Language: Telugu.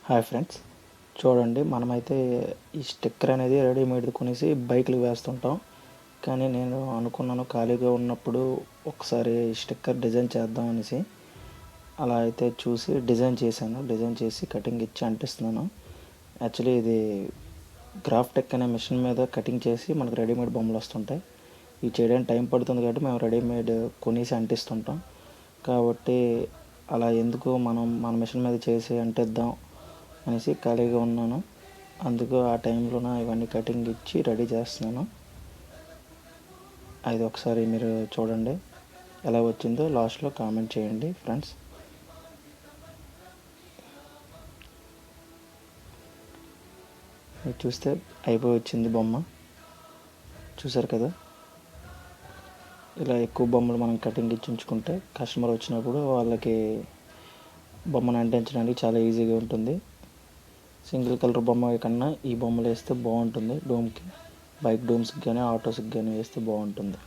హాయ్ ఫ్రెండ్స్, చూడండి మనమైతే ఈ స్టిక్కర్ అనేది రెడీమేడ్ కొనేసి బైక్లు వేస్తుంటాం. కానీ నేను అనుకున్నాను ఖాళీగా ఉన్నప్పుడు ఒకసారి స్టిక్కర్ డిజైన్ చేద్దాం అనేసి. అలా అయితే చూసి డిజైన్ చేశాను. డిజైన్ చేసి కటింగ్ ఇచ్చి అంటిస్తున్నాను. యాక్చువల్లీ ఇది గ్రాఫ్టెక్ అనే మిషన్ మీద కటింగ్ చేసి మనకు రెడీమేడ్ బొమ్మలు వస్తుంటాయి. ఇవి చేయడానికి టైం పడుతుంది కాబట్టి మేము రెడీమేడ్ కొనేసి అంటిస్తుంటాం. కాబట్టి అలా ఎందుకు మన మిషన్ మీద చేసి అంటిద్దాం అనేసి ఖాళీగా ఉన్నాను. అందుకు ఆ టైంలోన ఇవన్నీ కటింగ్ ఇచ్చి రెడీ చేస్తున్నాను. అది ఒకసారి మీరు చూడండి, ఎలా వచ్చిందో లాస్ట్లో కామెంట్ చేయండి ఫ్రెండ్స్. మీరు చూస్తే అయిపోయి వచ్చింది బొమ్మ, చూసారు కదా. ఇలా ఎక్కువ బొమ్మలు మనం కటింగ్ ఇచ్చి ఉంచుకుంటే కస్టమర్ వచ్చినప్పుడు వాళ్ళకి బొమ్మను అంటించడానికి చాలా ఈజీగా ఉంటుంది. సింగిల్ కలర్ బొమ్మ కన్నా ఈ బొమ్మలు వేస్తే బాగుంటుంది. డోమ్కి, బైక్ డోమ్స్కి కానీ ఆటోస్కి కానీ వేస్తే బాగుంటుంది.